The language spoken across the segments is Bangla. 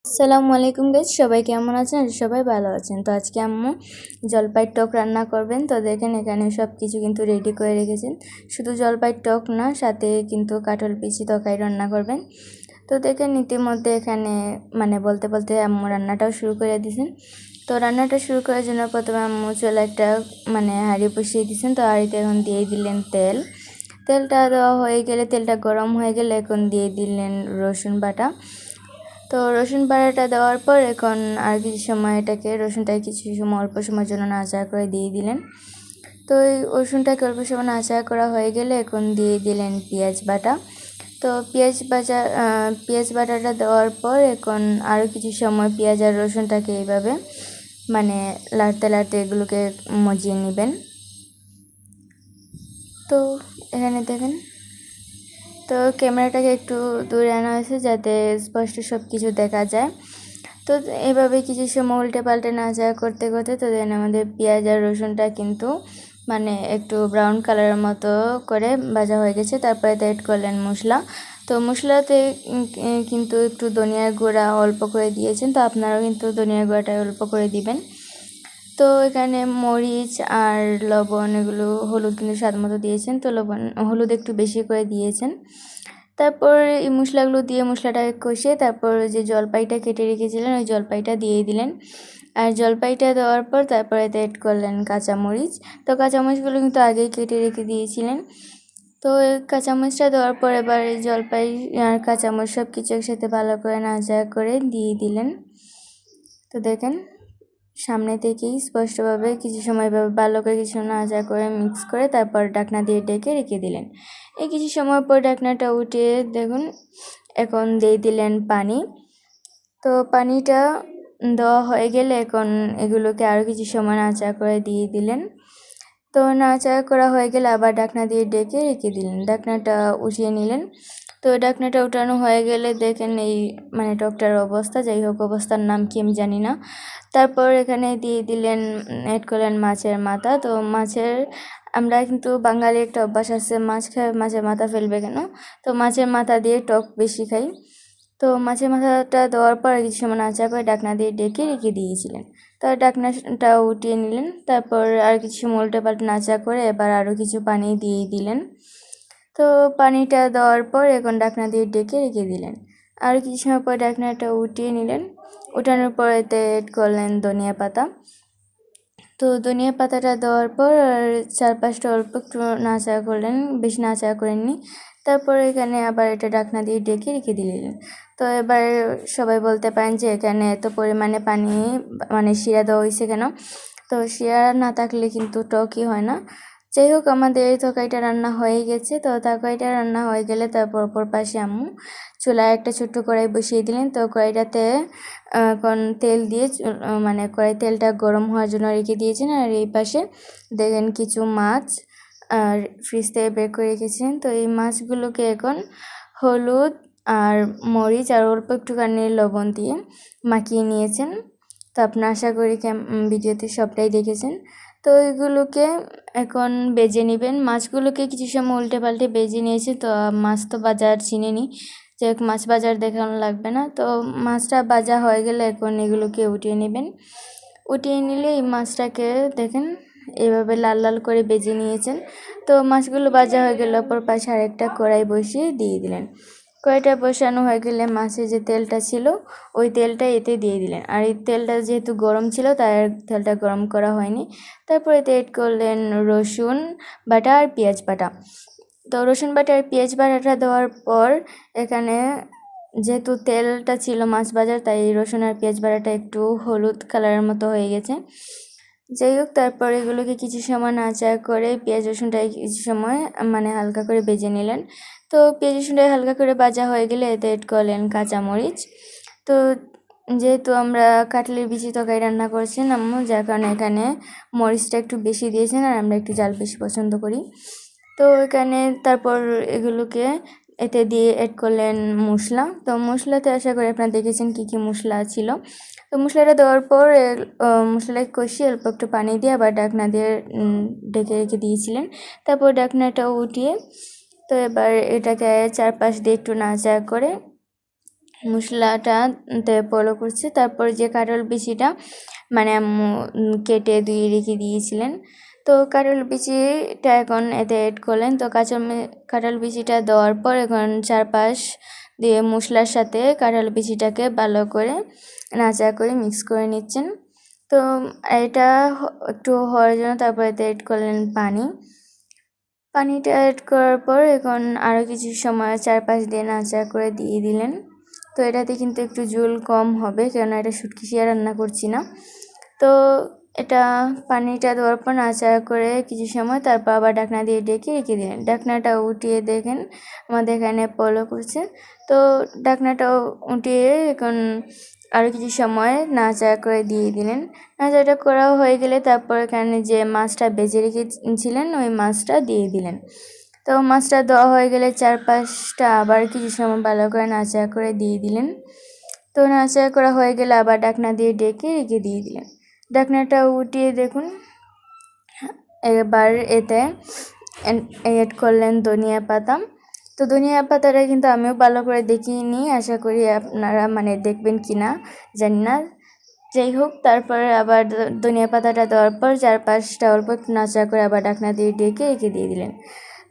আসসালামু আলাইকুম গাইস, সবাই কেমন আছেন? সবাই ভালো আছেন। তো আজকে আম্মু জলপাইয়ের টক রান্না করবেন। তো দেখেন এখানে সব কিছু কিন্তু রেডি করে রেখেছেন। শুধু জলপাইয়ের টক না, সাথে কিন্তু কাঁঠাল বিচি তরকারি রান্না করবেন। তো দেখেন ইতিমধ্যে এখানে বলতে বলতে আম্মু রান্নাটাও শুরু করে দিয়েছেন। তো রান্নাটা শুরু করার জন্য প্রথমে আম্মু চলে একটা হাঁড়ি বসিয়ে দিয়েছেন। তো হাঁড়িতে এখন দিয়ে দিলেন তেল। তেলটা দেওয়া হয়ে গেলে, তেলটা গরম হয়ে গেলে এখন দিয়ে দিলেন রসুন বাটা। তো রসুন বাটাটা দেওয়ার পর এখন আর কিছু সময় রসুনটাকে কিছু সময় অল্প সময়ের জন্য নাড়াচাড়া করে দিয়ে দিলেন। তো এই রসুনটাকে অল্প সময় নাড়াচাড়া করা হয়ে গেলে এখন দিয়ে দিলেন পেঁয়াজ বাটা। তো পেঁয়াজ বাটাটা দেওয়ার পর এখন আরও কিছু সময় পেঁয়াজ আর রসুনটাকে এইভাবে লাড়তে লাড়তে এগুলোকে মজিয়ে নেবেন। তো এখানে দেখেন, তো ক্যামেরাটাকে একটু দূরে আনা হয়েছে যাতে স্পষ্ট সব কিছু দেখা যায়। তো এভাবে কিছু সময় উল্টে পাল্টে নাড়াচাড়া করতে করতে তো দেন আমাদের পেঁয়াজ আর রসুনটা কিন্তু একটু ব্রাউন কালারের মতো করে ভাজা হয়ে গেছে। তারপরে অ্যাড করলেন মশলা। তো মশলাতে কিন্তু একটু ধনিয়ার গুঁড়া অল্প করে দিয়েছেন। তো আপনারাও কিন্তু ধনিয়ার গুঁড়াটা অল্প করে দিবেন। তো এখানে মরিচ আর লবণ, এগুলো হলুদ কিন্তু স্বাদ মতো দিয়েছেন। তো হলুদ একটু বেশি করে দিয়েছেন। তারপর এই মশলাগুলো দিয়ে মশলাটাকে কষিয়ে তারপর যে জলপাইটা কেটে রেখেছিলেন ওই জলপাইটা দিয়ে দিলেন। আর জলপাইটা দেওয়ার পর তারপরে অ্যাড করলেন কাঁচামরিচ। তো কাঁচামরিচগুলো কিন্তু আগেই কেটে রেখে দিয়েছিলেন। তো এই কাঁচামরিচটা দেওয়ার পর এবার এই জলপাই আর কাঁচামরিচ সব কিছু একসাথে ভালো করে নাড়াচাড়া করে দিয়ে দিলেন। তো দেখেন সামনে থেকেই স্পষ্টভাবে কিছু সময় ভালো করে কিছু নাড়াচাড়া করে মিক্স করে তারপর ঢাকনা দিয়ে ঢেকে রেখে দিলেন। এই কিছু সময় পর ঢাকনাটা উঠিয়ে দেখুন এখন দিয়ে দিলেন পানি। তো পানিটা দেওয়া হয়ে গেলে এখন এগুলোকে আরও কিছু সময় নাড়াচাড়া করে দিয়ে দিলেন। তো নাড়াচাড়া করা হয়ে গেলে আবার ঢাকনা দিয়ে ঢেকে রেখে দিলেন, ঢাকনাটা উঠিয়ে নিলেন। তো ঢাকনাটা উঠানো হয়ে গেলে দেখেন এই টকটার অবস্থা, যাই হোক অবস্থার নাম কি আমি জানি না। তারপর এখানে দিয়ে দিলেন, অ্যাড করলেন মাছের মাথা। তো আমরা কিন্তু বাঙালির একটা অভ্যাস আছে, মাছ খায় মাছের মাথা ফেলবে কেন। তো মাছের মাথা দিয়ে টক বেশি খাই। তো মাছের মাথাটা দেওয়ার পর কিছু সময় নাড়াচাড়া করে ঢাকনা দিয়ে ঢেকে রেখে দিয়েছিলেন। তো ঢাকনাটা উঠিয়ে নিলেন। তারপর আর কিছু সময় উল্টে পাল্টে নাড়াচাড়া করে এবার আরও কিছু পানি দিয়ে দিলেন। তো পানিটা দেওয়ার পর এখন ঢাকনা দিয়ে ঢেকে রেখে দিলেন। আর কিছু সময় পর ঢাকনাটা উঠিয়ে নিলেন। উঠানোর পর এতে অ্যাড করলেন ধনিয়া পাতা। তো ধনিয়া পাতাটা দেওয়ার পর আর চারপাশটা অল্প একটু নাড়াচাড়া করলেন, বেশি নাড়াচাড়া করেননি। তারপর এখানে আবার এটা ঢাকনা দিয়ে ঢেকে রেখে দিলেন। তো এবার সবাই বলতে পারেন যে এখানে এত পরিমাণে পানি শিরা দেওয়া হয়েছে কেন। তো শিরা না থাকলে কিন্তু টকই হয় না। যাই হোক আমাদের এই তরকারিটা রান্না হয়ে গেছে। তো তরকারিটা রান্না হয়ে গেলে তারপর অপর পাশে আম্মু চুলায় একটা ছোট্ট কড়াই বসিয়ে দিলেন। তো কড়াইটাতে এখন তেল দিয়ে কড়াই তেলটা গরম হওয়ার জন্য রেখে দিয়েছেন। আর এই পাশে দেখেন কিছু মাছ আর ফ্রিজ থেকে বের করে রেখেছেন। তো এই মাছগুলোকে এখন হলুদ আর মরিচ আর অল্প একটুখানি লবণ দিয়ে মাখিয়ে নিয়েছেন। তো আপনারা আশা করি ভিডিওতে সবটাই দেখেছেন। তো এগুলোকে এখন বেজে নেবেন। মাছগুলোকে কিছু সময় উল্টে পাল্টে বেজে নিয়েছে। তো মাছ তো বাজার চিনেনি, যে মাছ বাজার দেখানো লাগবে না। তো মাছটা ভাজা হয়ে গেলে এখন এগুলোকে উঠিয়ে নেবেন। উঠিয়ে নিলে এই মাছটাকে দেখেন এভাবে লাল লাল করে বেজে নিয়েছেন। তো মাছগুলো ভাজা হয়ে গেলে অপর পাশে আরেকটা কড়াই বসিয়ে দিয়ে দিলেন। কড়াইটা বসানো হয়ে গেলে মাছের যে তেলটা ছিল ওই তেলটা এতে দিয়ে দিলেন। আর এই তেলটা যেহেতু গরম ছিল তাই তেলটা গরম করা হয়নি। তারপর এতে এড করলেন রসুন বাটা আর পেঁয়াজ বাটা। তো রসুন বাটা আর পেঁয়াজ বাটাটা দেওয়ার পর এখানে যেহেতু তেলটা ছিল মাছ ভাজার, তাই রসুন আর পেঁয়াজ বাটাটা একটু হলুদ কালারের মতো হয়ে গেছে। যাই হোক তারপর এগুলোকে কিছু সময় নাড়াচাড়া করে পেঁয়াজ রসুনটা কিছু সময় হালকা করে ভেজে নিলেন। তো পেঁয়াজ রসুনটা হালকা করে ভাজা হয়ে গেলে এতে এড করলেন কাঁচামরিচ। তো যেহেতু আমরা কাঁঠালের বিচি তরকারি রান্না করছেন আম্মু, যার কারণে এখানে মরিচটা একটু বেশি দিয়েছেন আর আমরা একটু ঝাল বেশি পছন্দ করি। তো এখানে তারপর এগুলোকে এতে দিয়ে অ্যাড করলেন মশলা। তো মশলাতে আশা করি আপনারা দেখেছেন কী কী মশলা ছিল। তো মশলাটা দেওয়ার পর মশলাটাকে কষিয়ে অল্প একটু পানি দিয়ে আবার ঢাকনা দিয়ে ঢেকে রেখে দিয়েছিলেন। তারপর ঢাকনাটা উঠিয়ে তো এবার এটাকে চারপাশ দিয়ে একটু নাড়াচাড়া করে মশলাটাতে পলো করছে। তারপর যে কাঁঠাল বিচিটা মানে আম্মু কেটে ধুয়ে রেখে দিয়েছিলেন, তো কাঁঠাল বিচিটা এখন এতে অ্যাড করলেন। তো কাঁঠাল বিচিটা দেওয়ার পর এখন চারপাশ দিয়ে মশলার সাথে কাঁঠাল বিচিটাকে ভালো করে নাড়া করে মিক্স করে নিচ্ছেন। তো এটা একটু হওয়ার জন্য তারপর এতে অ্যাড করলেন পানিটা অ্যাড করার পর এখন আরও কিছু সময় চারপাশ দিয়ে নাড়া করে দিয়ে দিলেন। তো এটাতে কিন্তু একটু ঝোল কম হবে, কেননা এটা শুটকি শিয়া রান্না করছি না। তো এটা পানিটা দেওয়ার পর নাড়াচাড়া করে কিছু সময় তারপর আবার ঢাকনা দিয়ে ঢেকে রেখে দিলেন। ঢাকনাটা উঠিয়ে দেখেন আমাদের এখানে পলো করছে। তো ঢাকনাটাও উঠিয়ে এখন আরও কিছু সময় নাড়াচাড়া করে দিয়ে দিলেন। নাড়াচাড়া করা হয়ে গেলে তারপর এখানে যে মাছটা ভেজে রেখেছিলেন ওই মাছটা দিয়ে দিলেন। তো মাছটা দেওয়া হয়ে গেলে চারপাশটা আবার কিছু সময় ভালো করে নাড়াচাড়া করে দিয়ে দিলেন। তো নাড়াচাড়া করা হয়ে গেলে আবার ঢাকনা দিয়ে ঢেকে রেখে দিয়ে দিলেন। ঢাকনাটা উঠিয়ে দেখুন এবার এতে অ্যাড করলেন ধনিয়া পাতা। তো ধনিয়া পাতাটা কিন্তু আমিও ভালো করে দেখিয়ে নিই, আশা করি আপনারা দেখবেন কি না জানি না। যাই হোক, তারপরে আবার ধনিয়া পাতাটা দেওয়ার পর চারপাশটা অল্প নাড়াচাড়া করে আবার ঢাকনা দিয়ে ঢেকে রেখে দিয়ে দিলেন।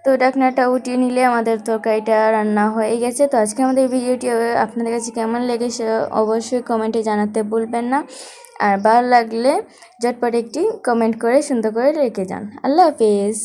তো ঢাকনাটা উঠিয়ে নিলে আমাদের তরকারিটা রান্না হয়ে গেছে। তো আজকে আমাদের ভিডিওটি আপনাদের কাছে কেমন লেগেছে অবশ্যই কমেন্টে জানাতে ভুলবেন না। আর ভালো লাগলে ঝটপট একটি কমেন্ট করে সুন্দর করে রেখে যান। আল্লাহ হাফেজ।